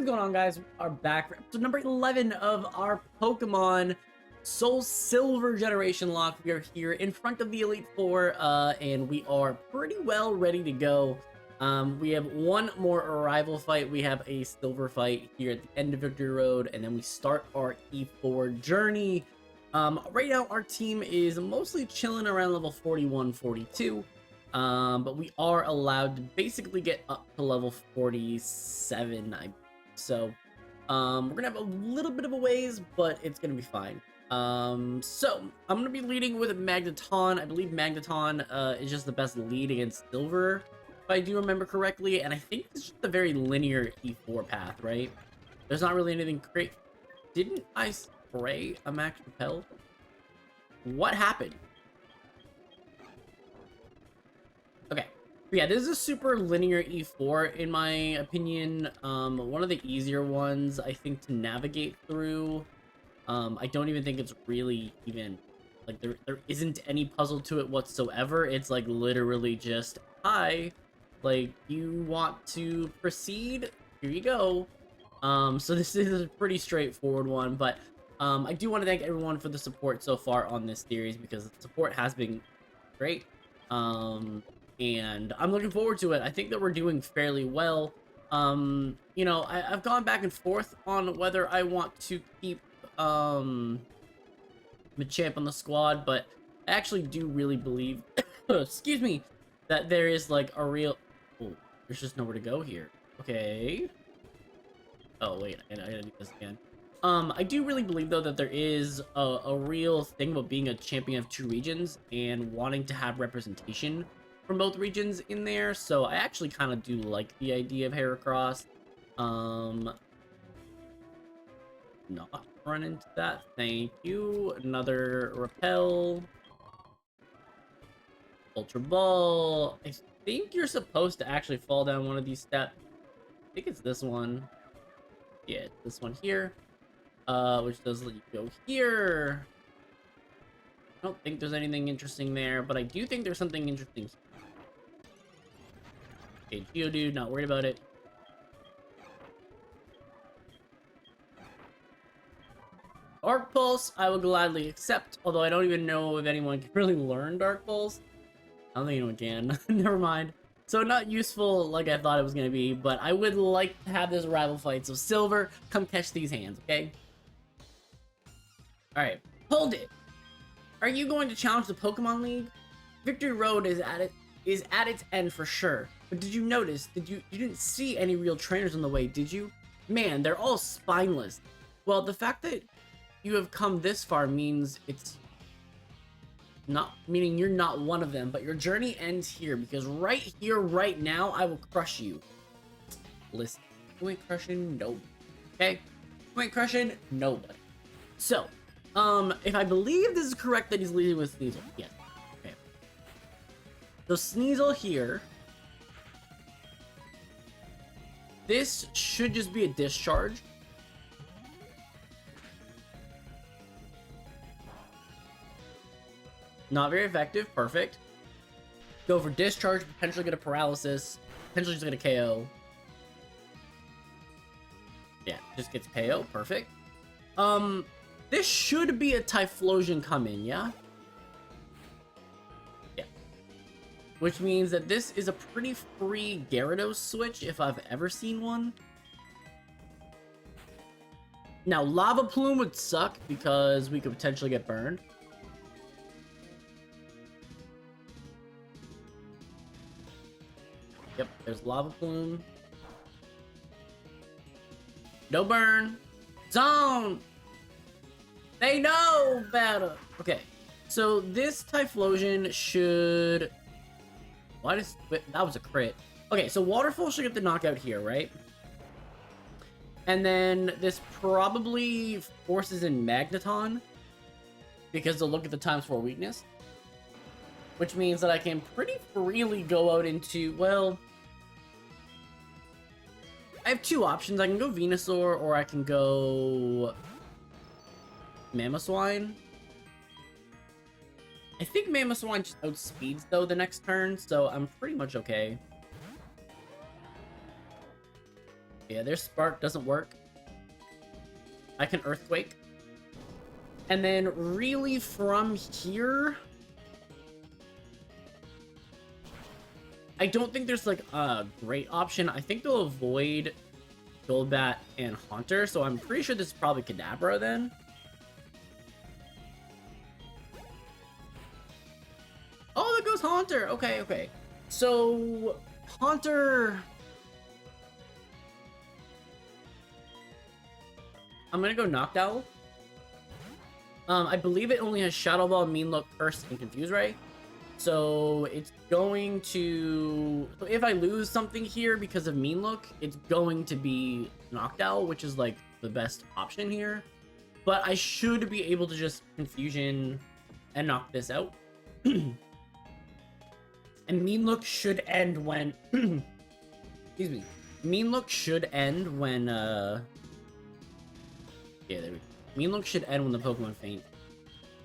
What is going on, guys? We are back for episode number 11 of our Pokemon SoulSilver Generationlocke. We are here in front of the Elite Four, and we are pretty well ready to go. We have one more arrival fight. We have a silver fight here at the end of Victory Road, and then we start our E4 journey. Right now, our team is mostly chilling around level 41, 42. But we are allowed to basically get up to level 47, so we're gonna have a little bit of a ways, but it's gonna be fine. So I'm gonna be leading with Magneton. I believe Magneton is just the best lead against Silver, if I do remember correctly, and I think it's just a very linear E4 path, right? There's not really anything great. Didn't I spray a Max Repel? What happened? Okay, yeah, this is a super linear E4 in my opinion. One of the easier ones, I think, to navigate through. I don't even think it's really even, like, there isn't any puzzle to it whatsoever. It's, like, literally just, hi, like, you want to proceed? Here you go. So this is a pretty straightforward one, but I do want to thank everyone for the support so far on this series, because the support has been great. And I'm looking forward to it. I think that we're doing fairly well. You know, I've gone back and forth on whether I want to keep Machamp on the squad, but I actually do really believe, excuse me, that there is like a real... Oh, there's just nowhere to go here. Okay. Oh, wait, I gotta do this again. I do really believe, though, that there is a real thing about being a champion of two regions and wanting to have representation from both regions in there, so I actually kind of do like the idea of Heracross. Not run into that, thank you. Another Repel. Ultra Ball. I think you're supposed to actually fall down one of these steps. I think it's this one. Yeah, it's this one here. Which does let you go here. I don't think there's anything interesting there, but I do think there's something interesting here. Okay, Geodude, not worried about it. Dark Pulse, I will gladly accept, although I don't even know if anyone can really learn Dark Pulse. I don't think anyone can. Never mind. So not useful like I thought it was going to be, but I would like to have this rival fight. So Silver, come catch these hands, okay? Alright, hold it. Are you going to challenge the Pokemon League? Victory Road is at its end for sure. But did you notice? You didn't see any real trainers on the way, did you? Man, they're all spineless. Well, the fact that you have come this far means it's not, meaning you're not one of them, but your journey ends here, because right here, right now, I will crush you. Listen, you ain't crushing nobody, okay? You ain't crushing nobody. So, if I believe this is correct that he's leading with Sneasel, yes. Okay. So Sneasel here. This should just be a discharge. Not very effective. Perfect. Go for discharge, potentially get a paralysis, potentially just get a KO. Yeah, just gets KO. Perfect. This should be a Typhlosion come in, yeah? Yeah. Which means that this is a pretty free Gyarados switch, if I've ever seen one. Now, Lava Plume would suck, because we could potentially get burned. Yep, there's Lava Plume. No burn. Zone! They know better. Okay, so this Typhlosion should... that was a crit. Okay, so Waterfall should get the knockout here, right? And then this probably forces in Magneton, because they'll look at the ×4 weakness. Which means that I can pretty freely go out into, well... I have two options. I can go Venusaur, or I can go... Mamoswine. I think Mamoswine just outspeeds, though, the next turn, so I'm pretty much okay. Yeah, their Spark doesn't work. I can Earthquake. And then really from here, I don't think there's like a great option. I think they'll avoid Golbat and Haunter, so I'm pretty sure this is probably Kadabra then. Oh, there goes Haunter. Okay, okay. So Haunter, I'm gonna go Noctowl. I believe it only has Shadow Ball, Mean Look, Curse, and Confuse Ray. So it's going to... So if I lose something here because of Mean Look, it's going to be Noctowl, which is like the best option here. But I should be able to just Confusion and knock this out. And Mean Look should end when... Excuse me. Mean Look should end when... Yeah, there we go. Mean Look should end when the Pokemon faint.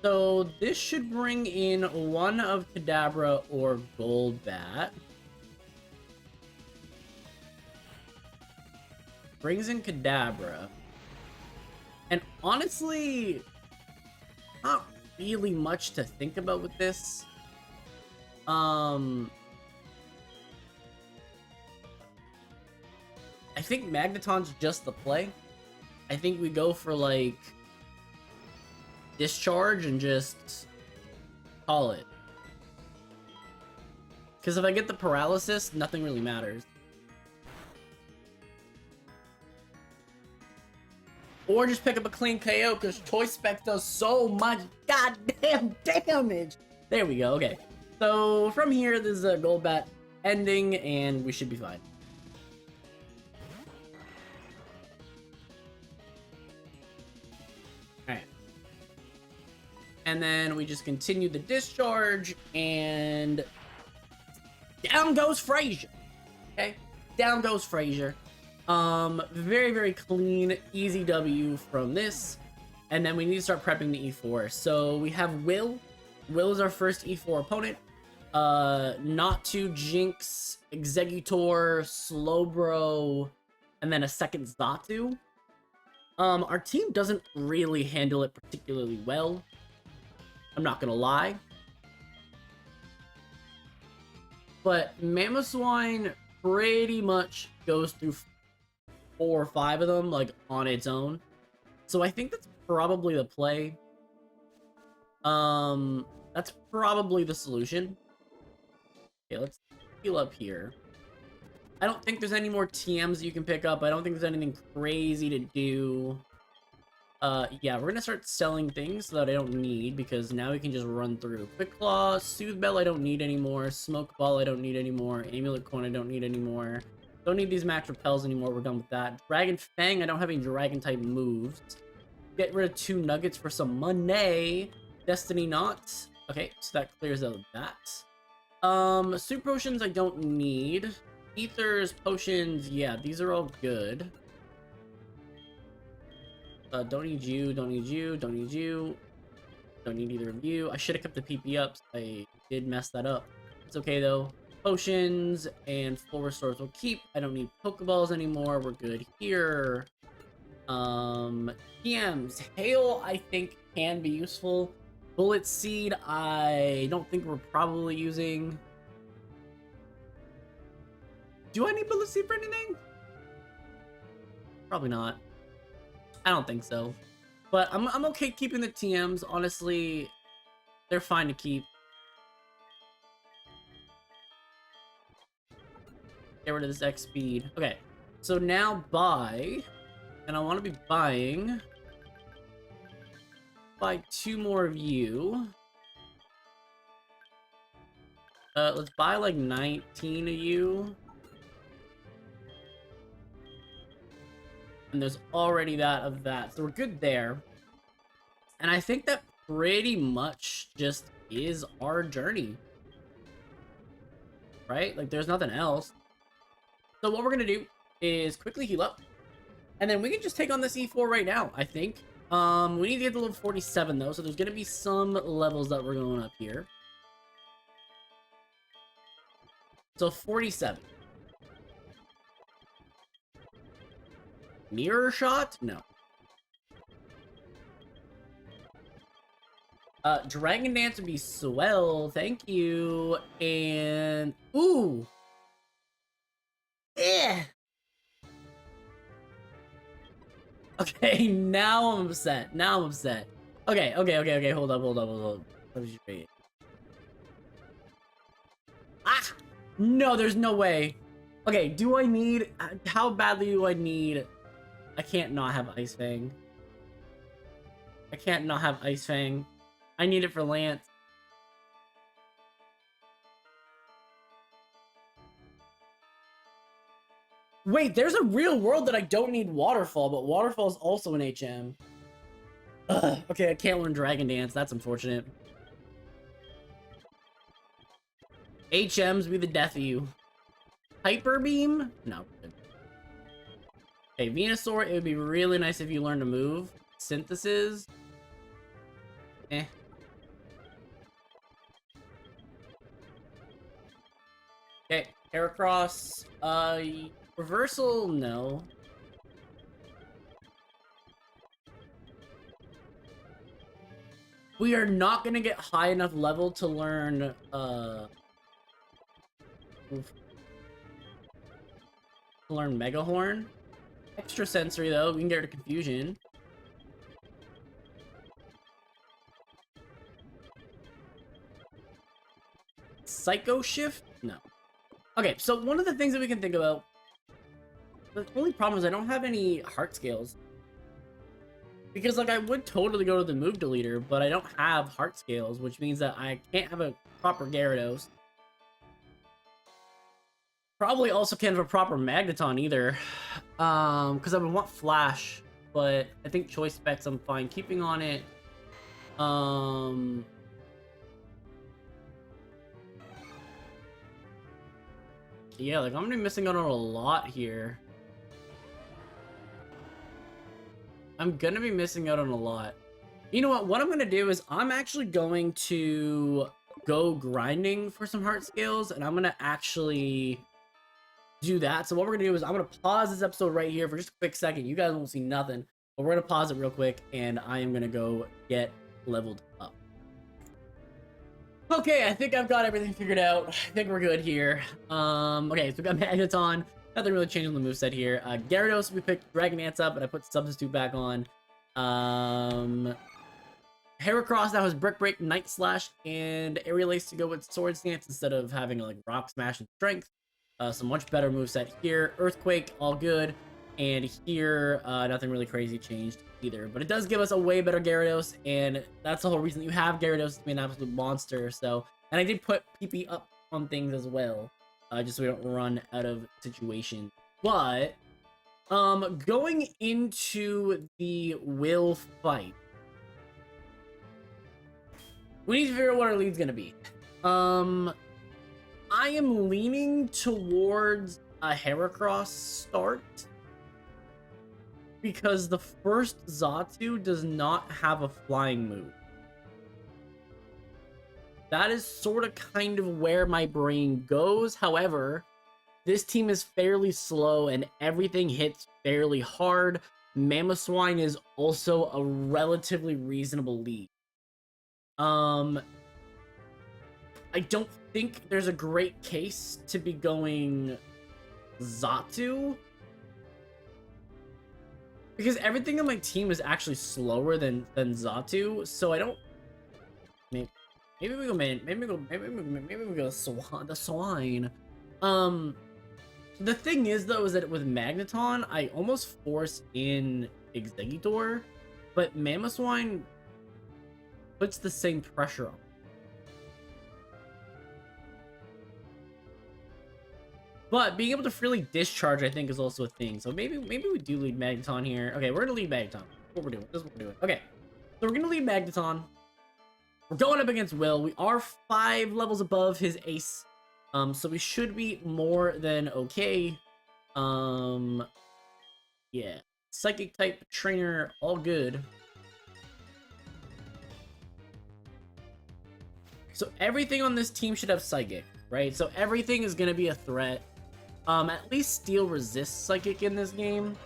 So this should bring in one of Kadabra or Golbat. Brings in Kadabra. And honestly, not really much to think about with this. I think Magneton's just the play. I think we go for like Discharge and just call it. Because if I get the paralysis, nothing really matters. Or just pick up a clean KO because Choice Spec does so much goddamn damage. There we go. Okay. So from here, this is a Golbat ending and we should be fine. And then we just continue the discharge, and down goes Frazier. Okay, down goes Frazier. Very, very clean, easy W from this. And then we need to start prepping the E4. So we have Will. Will is our first E4 opponent. Not to Jinx, Exeggutor, Slowbro, and then a second Xatu. Our team doesn't really handle it particularly well. I'm not gonna lie. But Mamoswine pretty much goes through 4 or 5 of them, like, on its own. So I think that's probably the play. That's probably the solution. Okay, let's heal up here. I don't think there's any more TMs you can pick up. I don't think there's anything crazy to do. Yeah, we're gonna start selling things that I don't need, because now we can just run through. Quick Claw, Soothe Bell I don't need anymore, Smoke Ball I don't need anymore, Amulet Coin I don't need anymore. Don't need these Max Repels anymore, we're done with that. Dragon Fang, I don't have any Dragon-type moves. Get rid of 2 Nuggets for some money. Destiny Knot. Okay, so that clears out that. Super Potions I don't need. Ethers, Potions, yeah, these are all good. Don't need you, don't need you, don't need you. Don't need either of you. I should have kept the PP up. I did mess that up. It's okay though. Potions and full restores will keep. I don't need Pokeballs anymore. We're good here. TMs. Hail, I think, can be useful. Bullet Seed, I don't think we're probably using. Do I need Bullet Seed for anything? Probably not. I don't think so. But I'm okay keeping the TMs. Honestly, they're fine to keep. Get rid of this X speed. Okay, so now buy. And I want to be buying. Buy 2 more of you. Let's buy like 19 of you. And there's already that of that. So we're good there. And I think that pretty much just is our journey. Right? Like, there's nothing else. So what we're going to do is quickly heal up. And then we can just take on this E4 right now, I think. We need to get to level 47, though. So there's going to be some levels that we're going up here. So 47. Mirror shot? No. Dragon Dance would be swell. Thank you. And ooh. Eh. Okay, now I'm upset. Now I'm upset. Okay. Hold up. Let me just wait. Ah! No, there's no way. Okay, do I need... How badly do I need... I can't not have Ice Fang. I can't not have Ice Fang. I need it for Lance. Wait, there's a real world that I don't need Waterfall, but Waterfall is also an HM. Ugh, okay, I can't learn Dragon Dance. That's unfortunate. HMs be the death of you. Hyper Beam? No. Okay, Venusaur, it would be really nice if you learned to move. Synthesis? Eh. Okay, Heracross. Reversal? No. We are not gonna get high enough level to learn, to learn Mega Horn. Extra sensory though, we can get rid of confusion. Psycho Shift? No. Okay, so one of the things that we can think about, the only problem is I don't have any heart scales. Because, like, I would totally go to the move deleter, but I don't have heart scales, which means that I can't have a proper Gyarados. Probably also can't have a proper Magneton either. Because I would want Flash, but I think Choice Specs I'm fine keeping on it. Yeah, like, I'm gonna be missing out on a lot here. I'm gonna be missing out on a lot. You know what I'm gonna do is I'm actually going to go grinding for some heart scales, and I'm gonna actually do that. So what we're gonna do is I'm gonna pause this episode right here for just a quick second. You guys won't see nothing, but we're gonna pause it real quick, and I am gonna go get leveled up. Okay, I think I've got everything figured out. I think we're good here. Okay, so we got Magneton. Nothing really changed on the moveset here. Gyarados, we picked Dragon Dance up, and I put Substitute back on. Heracross, that was Brick Break, Night Slash, and Aerial Ace to go with Sword Stance instead of having like Rock Smash and Strength. So much better moveset here. Earthquake, all good. And here, nothing really crazy changed either. But it does give us a way better Gyarados, and that's the whole reason that you have Gyarados to be an absolute monster. So, and I did put PP up on things as well. Just so we don't run out of situations. But going into the will fight, we need to figure out what our lead's gonna be. I am leaning towards a Heracross start because the first Xatu does not have a flying move. That is sort of kind of where my brain goes. However, this team is fairly slow and everything hits fairly hard. Mamoswine is also a relatively reasonable lead. I don't think there's a great case to be going Xatu, because everything on my team is actually slower than Xatu, so I don't. Maybe we go man. Maybe we go Swine. The Swine. The thing is though is that with Magneton, I almost force in Exeggutor, but Mamoswine puts the same pressure on. But being able to freely discharge, I think, is also a thing. So maybe we do lead Magneton here. Okay, we're gonna lead Magneton. What we're doing. This is what we're doing. Okay, so we're gonna lead Magneton. We're going up against Will. We are 5 levels above his ace. So we should be more than okay. Yeah. Psychic type trainer, all good. So everything on this team should have Psychic, right? So everything is gonna be a threat. At least Steel resists Psychic in this game.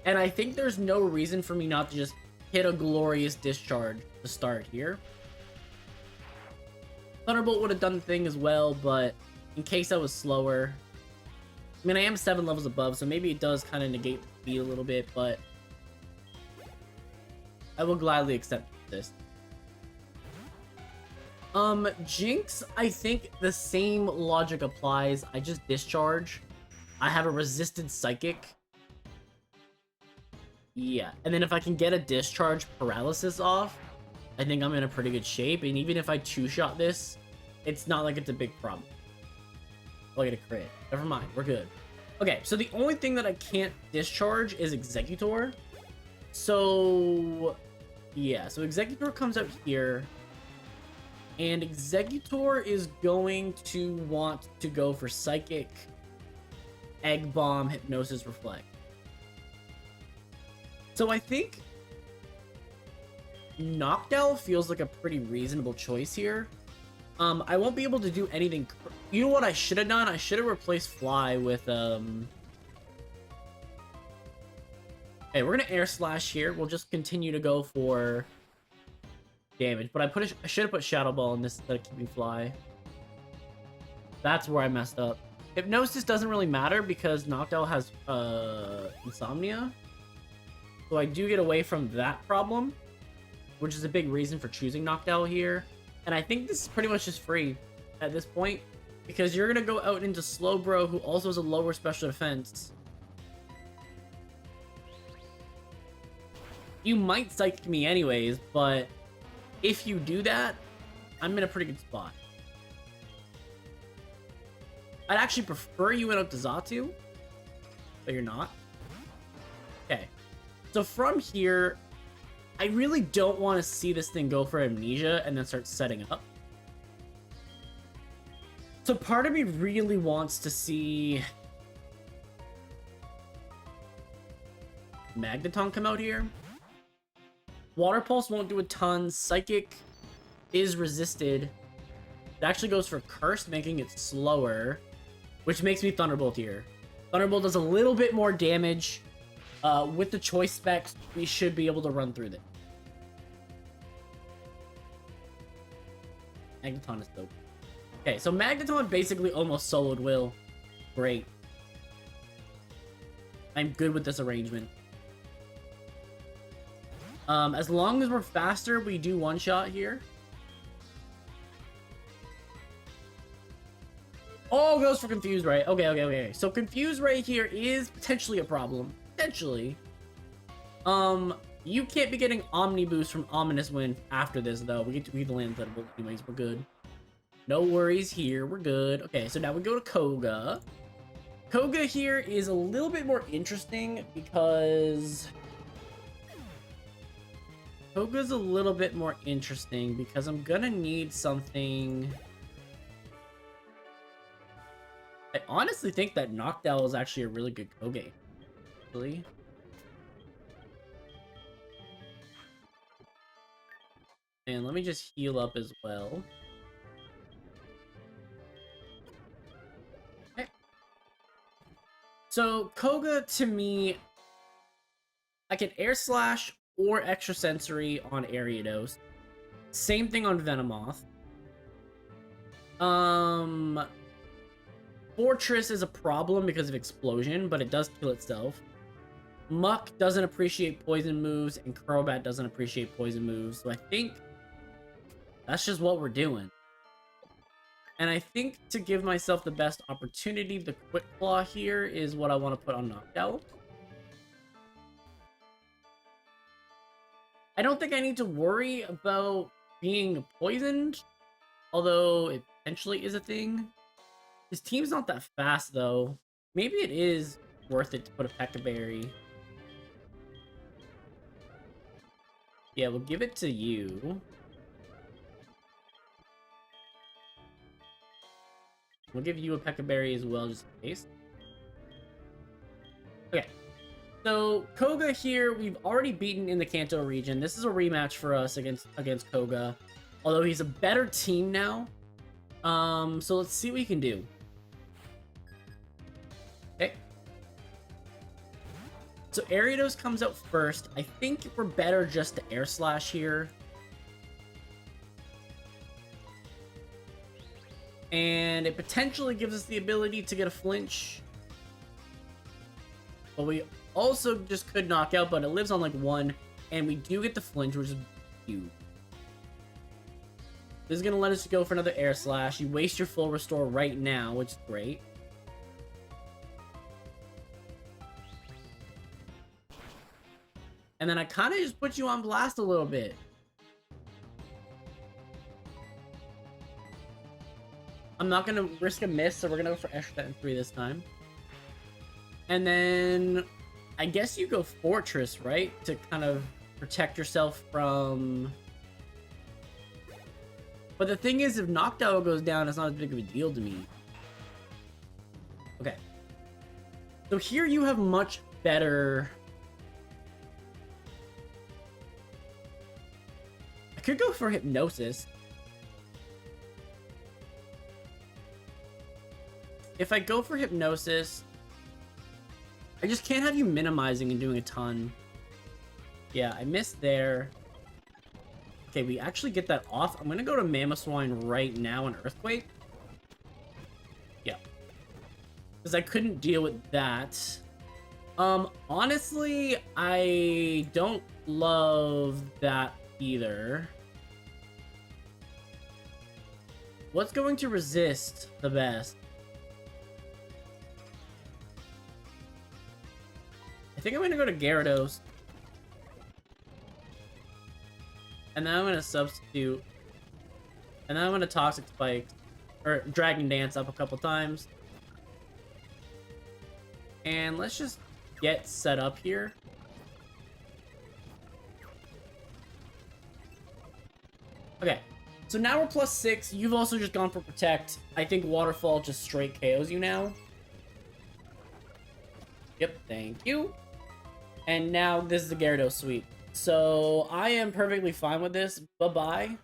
And I think there's no reason for me not to just hit a glorious discharge to start here. Thunderbolt would have done the thing as well, but in case I was slower... I mean, I am 7 levels above, so maybe it does kind of negate the speed a little bit, but... I will gladly accept this. Jinx, I think the same logic applies. I just discharge. I have a resisted psychic. Yeah, and then if I can get a discharge paralysis off, I think I'm in a pretty good shape. And even if I 2-shot this, it's not like it's a big problem. Oh, I get a crit. Never mind, we're good. Okay, so the only thing that I can't discharge is Executor. So, yeah, so Executor comes out here. And Executor is going to want to go for Psychic, Egg Bomb, Hypnosis, Reflect. So I think Noctowl feels like a pretty reasonable choice here. I won't be able to do anything. You know what I should have done? I should have replaced Fly with Hey, we're gonna Air Slash here. We'll just continue to go for damage, but I should have put Shadow Ball in this instead of keeping Fly. That's where I messed up. Hypnosis doesn't really matter because Noctowl has Insomnia. So I do get away from that problem, which is a big reason for choosing Noctowl here. And I think this is pretty much just free at this point, because you're going to go out into Slowbro, who also has a lower special defense. You might Psychic me anyways, but if you do that, I'm in a pretty good spot. I'd actually prefer you went out to Xatu, but you're not. Okay. So from here, I really don't want to see this thing go for Amnesia and then start setting up. So part of me really wants to see Magneton come out here. Water Pulse won't do a ton. Psychic is resisted. It actually goes for Curse, making it slower, which makes me Thunderbolt here. Thunderbolt does a little bit more damage. With the choice specs, we should be able to run through this. Magneton is dope. Okay, so Magneton basically almost soloed Will. Great. I'm good with this arrangement. As long as we're faster, we do one-shot here. Oh, goes for Confused Ray. Okay. So Confused Ray here is potentially a problem. Potentially. You can't be getting Omni Boost from Ominous Wind after this, though. We get to land Thunderbolt anyways. We're good. No worries here. We're good. Okay, so now we go to Koga. Koga here is a little bit more interesting because... Koga's a little bit more interesting because I'm gonna need something... I honestly think that Noctowl is actually a really good Koga. Really? And let me just heal up as well. Okay. So, Koga, to me, I can Air Slash or Extrasensory on Ariados. Same thing on Venomoth. Fortress is a problem because of Explosion, but it does kill itself. Muck doesn't appreciate poison moves, and Crobat doesn't appreciate poison moves, so I think that's just what we're doing. And I think to give myself the best opportunity, the Quick Claw here is what I want to put on Noctowl. I don't think I need to worry about being poisoned, although it potentially is a thing. His team's not that fast, though. Maybe it is worth it to put a P.E.K.K.A Berry. Yeah, we'll give it to you. We'll give you a P.E.K.K.A Berry as well, just in case. Okay. So, Koga here, we've already beaten in the Kanto region. This is a rematch for us against Koga. Although he's a better team now. So let's see what he can do. Okay. So Ariados comes out first. I think we're better just to Air Slash here. And it potentially gives us the ability to get a flinch. But we also just could knock out, but it lives on like 1. And we do get the flinch, which is huge. This is going to let us go for another Air Slash. You waste your full restore right now, which is great. And then I kind of just put you on blast a little bit. I'm not going to risk a miss, so we're going to go for extra and 3 this time. And then I guess you go Fortress, right? To kind of protect yourself from... But the thing is, if Noctowl goes down, it's not as big of a deal to me. Okay. So here you have much better... I could go for Hypnosis. If I go for Hypnosis, I just can't have you minimizing and doing a ton. Yeah, I missed there. Okay, we actually get that off. I'm gonna go to Mamoswine right now and Earthquake. Yeah. Because I couldn't deal with that. Honestly, I don't love that either. What's going to resist the best? I think I'm gonna go to Gyarados. And then I'm gonna substitute. And then I'm gonna Toxic Spike. Or Dragon Dance up a couple times. And let's just get set up here. Okay. So now we're +6. You've also just gone for Protect. I think Waterfall just straight KOs you now. Yep, thank you. And now this is the Gyarados sweep. So I am perfectly fine with this. Bye-bye.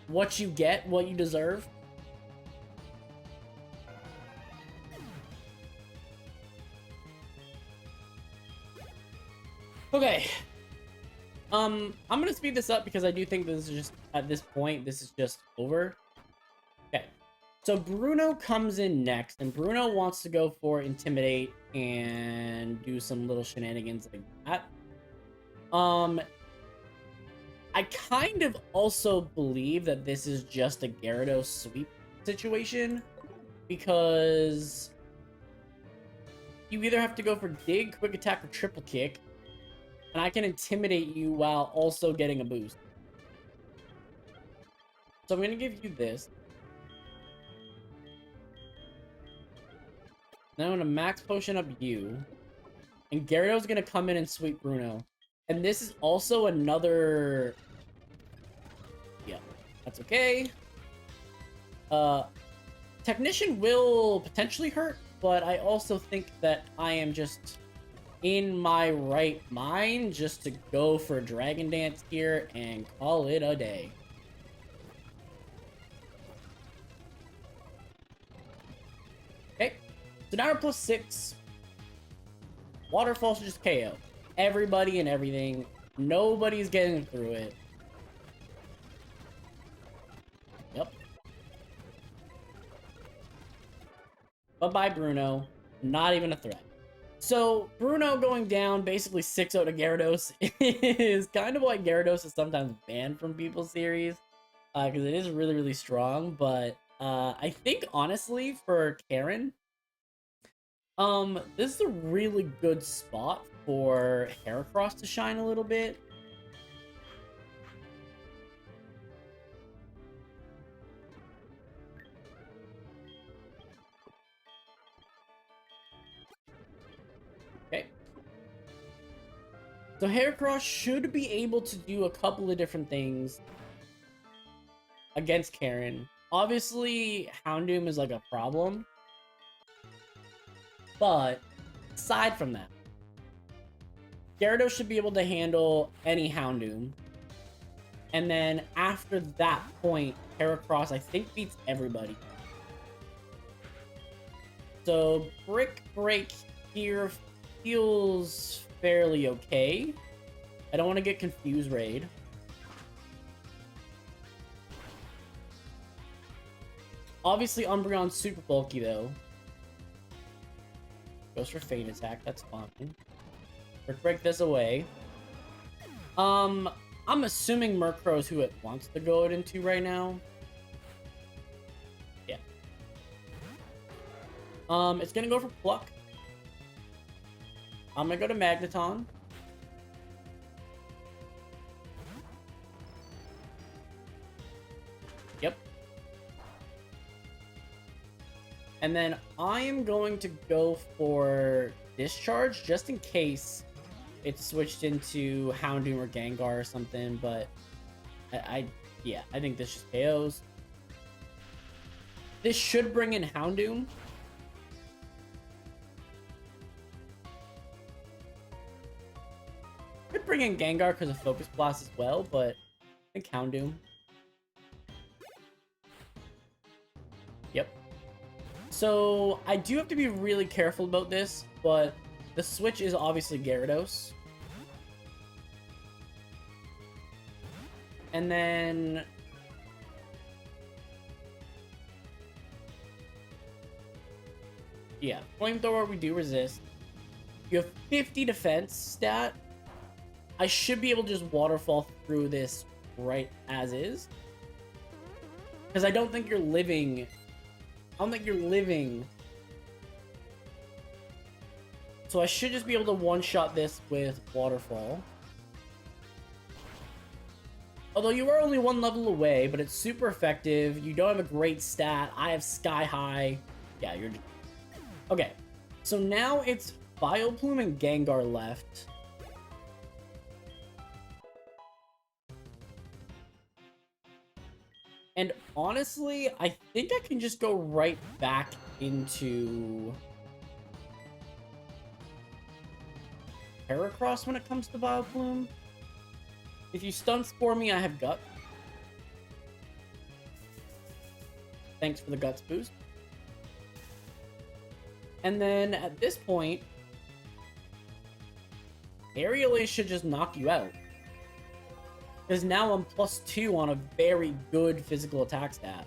What you get, what you deserve. Okay. I'm gonna speed this up because I do think this is just, at this point, this is just over. Okay. So Bruno comes in next, and Bruno wants to go for Intimidate and do some little shenanigans like that. I kind of also believe that this is just a Gyarados sweep situation, because you either have to go for Dig, Quick Attack, or Triple Kick, and I can Intimidate you while also getting a boost. So I'm going to give you this. Now I'm going to Max Potion up you. And Gyarados going to come in and sweep Bruno. And this is also another... Yeah, that's okay. Technician will potentially hurt, but I also think that I am just in my right mind just to go for Dragon Dance here and call it a day. Okay, so now we're +6. Waterfall should just KO everybody and everything. Nobody's getting through it. Yep. Bye-bye, Bruno. Not even a threat. So, Bruno going down, basically 6-0 to Gyarados, is kind of why Gyarados is sometimes banned from people's series. Because it is really, really strong. But, I think, honestly, for Karen, this is a really good spot for Heracross to shine a little bit. Okay. So Heracross should be able to do a couple of different things against Karen. Obviously, Houndoom is like a problem. But aside from that, Gyarados should be able to handle any Houndoom. And then after that point, Heracross, I think, beats everybody. So, Brick Break here feels fairly okay. I don't want to get confused raid. Obviously, Umbreon's super bulky, though. Goes for Feint Attack, that's fine. We'll break this away. I'm assuming Murkrow is who it wants to go into right now. Yeah. It's gonna go for Pluck. I'm gonna go to Magneton. Yep. And then I am going to go for Discharge, just in case it's switched into Houndoom or Gengar or something, but yeah, I think this just KOs. This should bring in Houndoom. Could bring in Gengar because of Focus Blast as well, but I think Houndoom. Yep. So I do have to be really careful about this, but the switch is obviously Gyarados. And then yeah, Flamethrower, we do resist. You have 50 defense stat. I should be able to just waterfall through this right as is. Because I don't think you're living. I don't think you're living. So I should just be able to one-shot this with waterfall. Although you are only one level away, but it's super effective. You don't have a great stat. I have Sky High. Yeah, you're... Okay. So now it's Vileplume and Gengar left. And honestly, I think I can just go right back into Heracross when it comes to Vileplume. If you stun Spore me, I have Gut. Thanks for the Guts boost. And then at this point, Aerial Ace should just knock you out. Because now I'm +2 on a very good physical attack stat.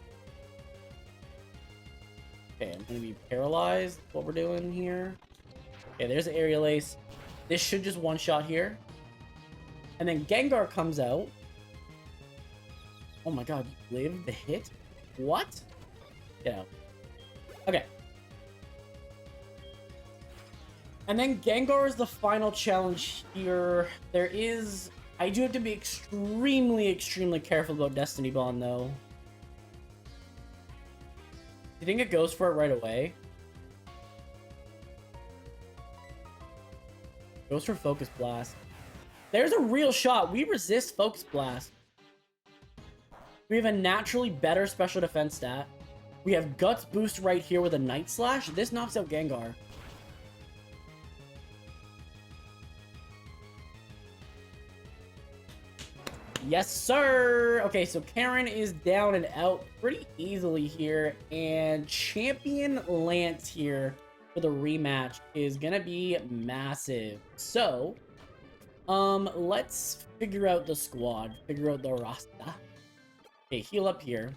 Okay, I'm going to be paralyzed. What we're doing here. Okay, there's the Aerial Ace. This should just one-shot here. And then Gengar comes out. Oh my god, you lived the hit? What? Get out. Okay. And then Gengar is the final challenge here. I do have to be extremely careful about Destiny Bond, though. Do you think it goes for it right away? Goes for Focus Blast. There's a real shot. We resist Focus Blast. We have a naturally better special defense stat. We have Guts boost right here with a Night Slash. This knocks out Gengar. Yes, sir! Okay, so Karen is down and out pretty easily here. And Champion Lance here for the rematch is gonna be massive. So, let's figure out the squad. Figure out the roster. Okay, heal up here.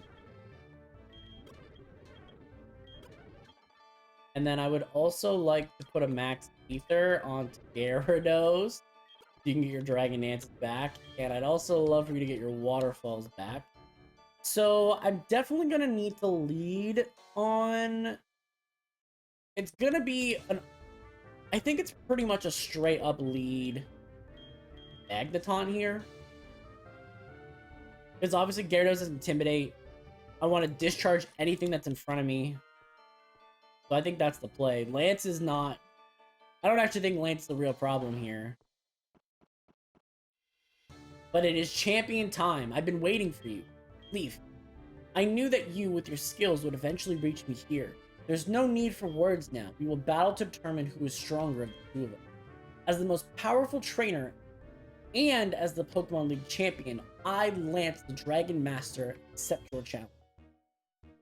And then I would also like to put a max ether on Gyarados. You can get your Dragon Dances back. And I'd also love for you to get your Waterfalls back. So I'm definitely going to need to lead on... It's going to be an... I think it's pretty much a straight up lead Magneton here. Because obviously Gyarados is Intimidate. I want to discharge anything that's in front of me. So I think that's the play. Lance is not... I don't actually think Lance is the real problem here. But it is champion time. I've been waiting for you. Leaf. I knew that you, with your skills, would eventually reach me here. There's no need for words now. We will battle to determine who is stronger of the two of them. As the most powerful trainer, and as the Pokemon League champion, I, Lance, the Dragon Master, accept your challenge.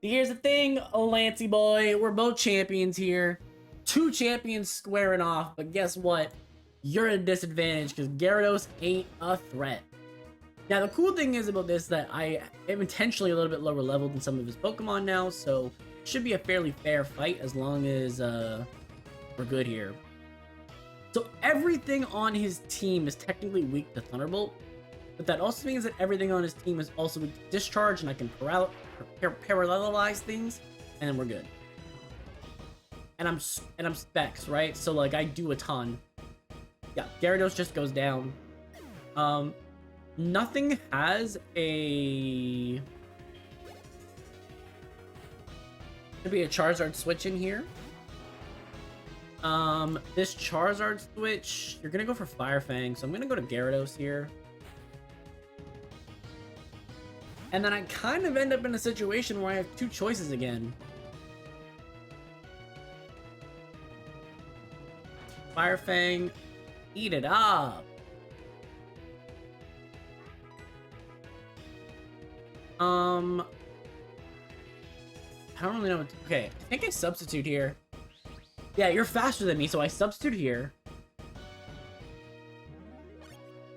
Here's the thing, oh Lancey boy. We're both champions here. two champions squaring off, but guess what? You're at a disadvantage because Gyarados ain't a threat. Now, the cool thing is about this that I am intentionally a little bit lower level than some of his Pokemon now, so it should be a fairly fair fight as long as we're good here. So everything on his team is technically weak to Thunderbolt, but that also means that everything on his team is also weak to Discharge, and I can parallelize things, and then we're good. And I'm Specs, right? So like I do a ton. Yeah, Gyarados just goes down. Nothing has a... Could be a Charizard switch in here. This Charizard switch, you're gonna go for Fire Fang, so I'm gonna go to Gyarados here. And then I kind of end up in a situation where I have two choices again. Fire Fang, eat it up. I don't really know what to... Okay, I think I substitute here. Yeah, you're faster than me, so I substitute here.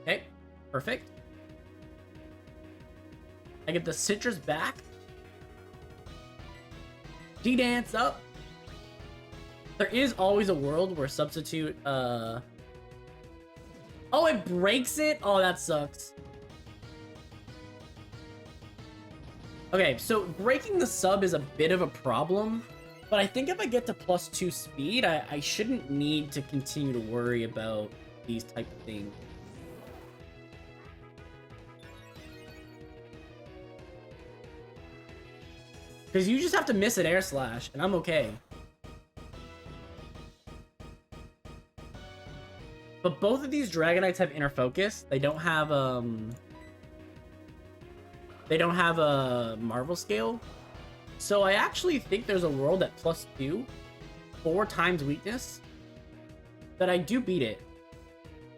Okay, perfect. I get the Citrus back. D-Dance up. There is always a world where substitute, Oh, it breaks it? Oh, that sucks. Okay, so breaking the sub is a bit of a problem, but I think if I get to +2 speed, I shouldn't need to continue to worry about these type of things. Because you just have to miss an Air Slash, and I'm okay. But both of these Dragonites have Inner Focus. They don't have a Marvel Scale. So I actually think there's a world at +2, 4 times weakness, that I do beat it.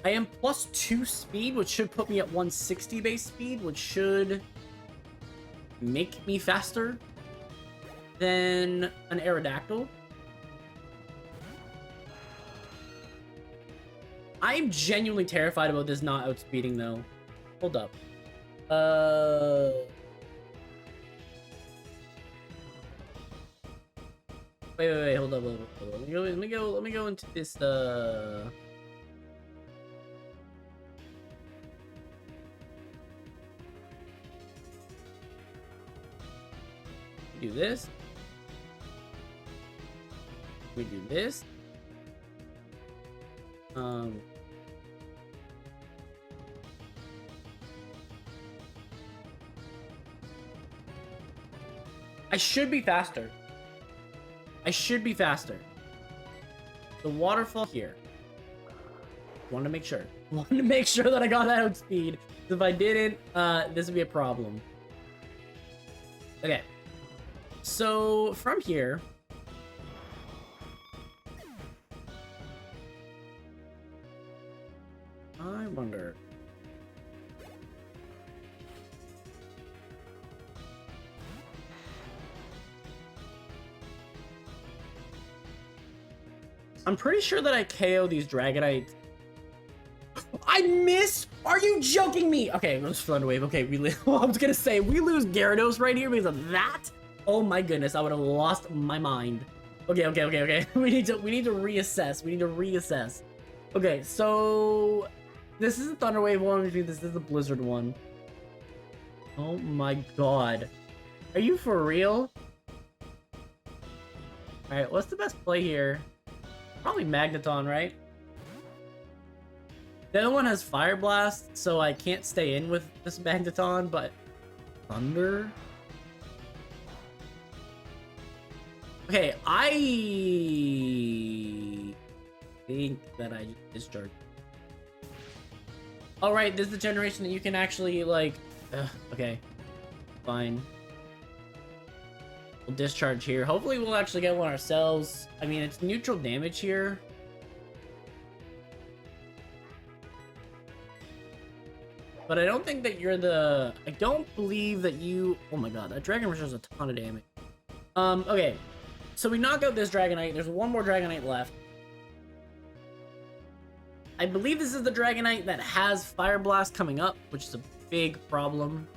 I am +2 speed, which should put me at 160 base speed, which should make me faster than an Aerodactyl. I'm genuinely terrified about this not outspeeding, though. Hold up. Wait, hold up. Let me go into this, do this. We do this. I should be faster. The waterfall here. Wanted to make sure. Wanted to make sure that I got that outspeed. If I didn't, this would be a problem. Okay. So from here, I wonder. I'm pretty sure that I KO these Dragonites. I miss? Are you joking me? Okay, let's Thunder Wave. Okay, well, I was gonna say we lose Gyarados right here because of that. Oh my goodness, I would have lost my mind. Okay. We need to reassess. Okay, so this is a Thunder Wave one. This is the Blizzard one. Oh my god, are you for real? All right, what's the best play here? Probably Magneton, right? The other one has Fire Blast, so I can't stay in with this Magneton, but Thunder? Okay, I think that I just discharged. Alright, this is the generation that you can actually, like... okay. Fine. We'll discharge here. Hopefully we'll actually get one ourselves. I mean, it's neutral damage here. But I don't think that you're the... I don't believe that you... Oh my god, that Dragon Rush does a ton of damage. Okay. So we knock out this Dragonite. There's one more Dragonite left. I believe this is the Dragonite that has Fire Blast coming up, which is a big problem.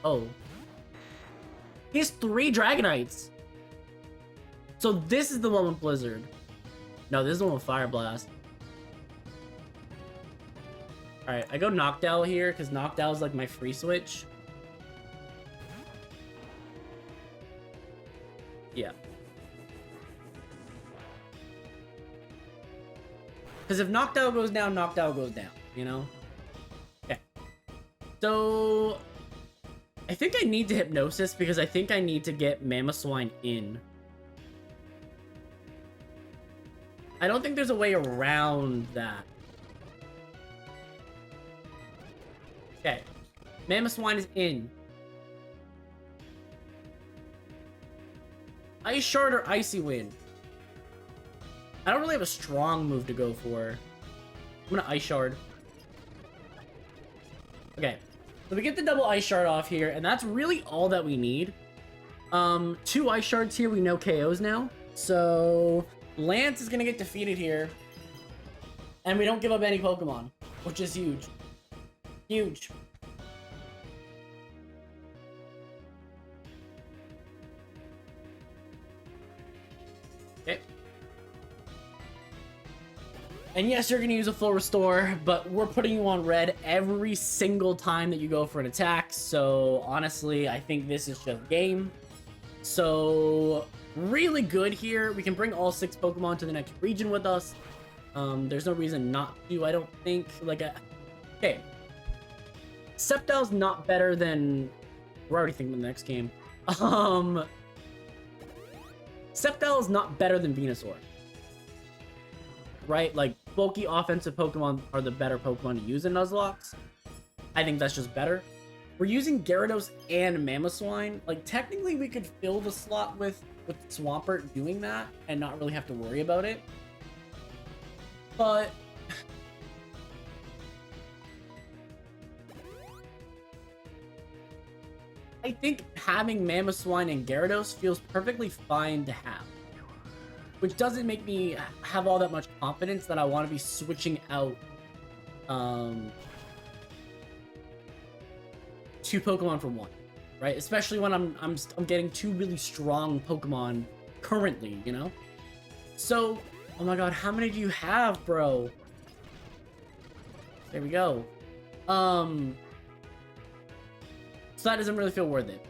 Oh. He has 3 Dragonites. So this is the one with Blizzard. No, this is the one with Fire Blast. Alright, I go Noctowl here, because Noctowl is like my free switch. Yeah. Because if Noctowl goes down, Noctowl goes down, you know? Okay. So... I think I need to Hypnosis, because I think I need to get Mamoswine in. I don't think there's a way around that. Okay. Mamoswine is in. Ice Shard or Icy Wind? I don't really have a strong move to go for. I'm gonna Ice Shard. Okay. So we get the double Ice Shard off here, and that's really all that we need. 2 Ice Shards here, we know KOs now. So Lance is gonna get defeated here. And we don't give up any Pokemon, which is huge. Huge. Okay. And yes, you're gonna use a full restore, but we're putting you on red every single time that you go for an attack. So honestly, I think this is just game. So really good here. We can bring all 6 Pokemon to the next region with us. There's no reason not to, I don't think. Okay. Sceptile's not better than... We're already thinking of the next game. Sceptile is not better than Venusaur. Right? Like, bulky offensive Pokemon are the better Pokemon to use in Nuzlocke. I think that's just better. We're using Gyarados and Mamoswine. Like, technically we could fill the slot with Swampert doing that and not really have to worry about it. But... I think having Mamoswine and Gyarados feels perfectly fine to have. Which doesn't make me have all that much confidence that I want to be switching out 2 Pokemon for 1, right? Especially when I'm getting 2 really strong Pokemon currently, you know? So, oh my god, how many do you have, bro? There we go. So that doesn't really feel worth it.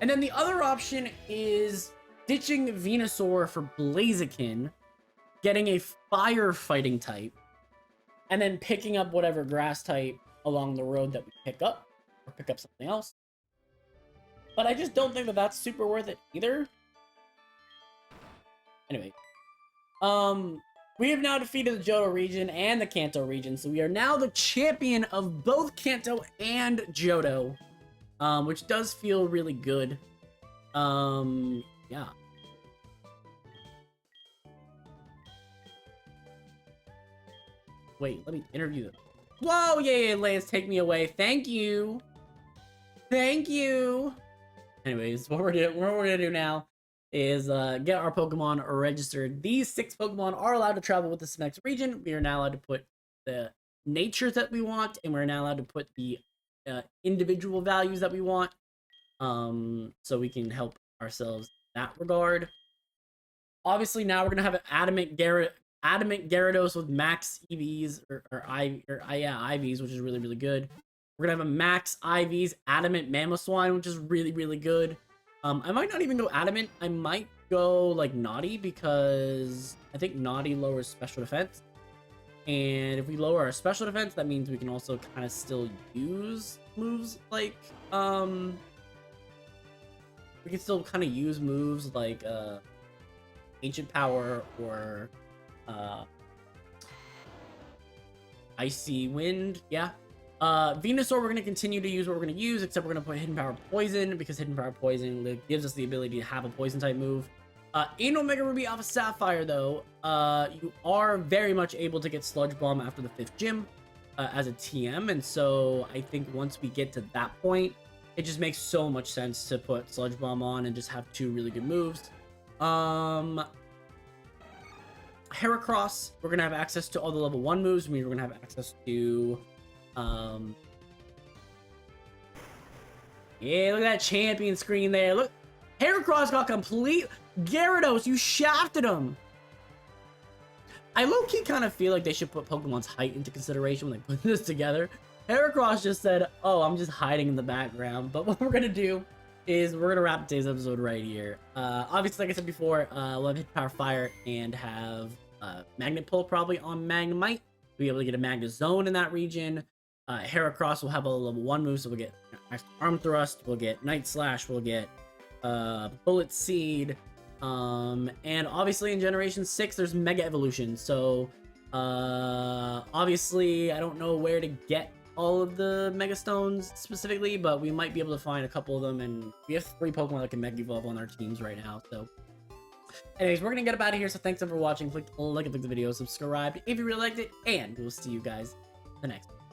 And then the other option is ditching Venusaur for Blaziken, getting a fire fighting type, and then picking up whatever grass type along the road that we pick up, or pick up something else. But I just don't think that that's super worth it either. Anyway. We have now defeated the Johto region and the Kanto region, so we are now the champion of both Kanto and Johto. Which does feel really good. Yeah. Wait, let me interview them. Whoa, yeah, Lance, take me away. Thank you. Thank you. Anyways, what we're gonna do now is get our Pokemon registered. These 6 Pokemon are allowed to travel with us to the next region. We are now allowed to put the natures that we want, and we're now allowed to put the individual values that we want, so we can help ourselves in that regard. Obviously, now we're gonna have an Adamant Gyarados with max EVs or IVs, which is really, really good. We're gonna have a max IVs Adamant Mamoswine, which is really, really good. I might not even go Adamant. I might go like Naughty, because I think Naughty lowers special defense. And if we lower our special defense, that means we can also kind of still use moves like, we can still kind of use moves like, Ancient Power or, Icy Wind, yeah. Venusaur, we're going to continue to use what we're going to use, except we're going to put Hidden Power Poison, because Hidden Power Poison gives us the ability to have a Poison type move. In Omega Ruby Alpha Sapphire, though, you are very much able to get Sludge Bomb after the 5th gym as a TM, and so I think once we get to that point, it just makes so much sense to put Sludge Bomb on and just have 2 really good moves. Heracross, we're gonna have access to all the level 1 moves. I mean, we're gonna have access to yeah, look at that champion screen there. Look, Heracross got complete. Gyarados, you shafted him. I low-key kind of feel like they should put Pokemon's height into consideration when they put this together. Heracross just said, oh, I'm just hiding in the background. But what we're going to do is we're going to wrap today's episode right here. Obviously, like I said before, we'll have Hit Power Fire and have Magnet Pull probably on Magnemite. We'll be able to get a Magnet Zone in that region. Heracross will have a level 1 move, so we'll get Arm Thrust, we'll get Night Slash, we'll get Bullet Seed. And obviously in Generation 6, there's Mega Evolution. So, obviously, I don't know where to get all of the Mega Stones specifically, but we might be able to find a couple of them. And we have 3 Pokemon that can Mega Evolve on our teams right now. So, anyways, we're gonna get up out of here. So, thanks for watching. Click the like if you liked the video, subscribe if you really liked it, and we'll see you guys the next one.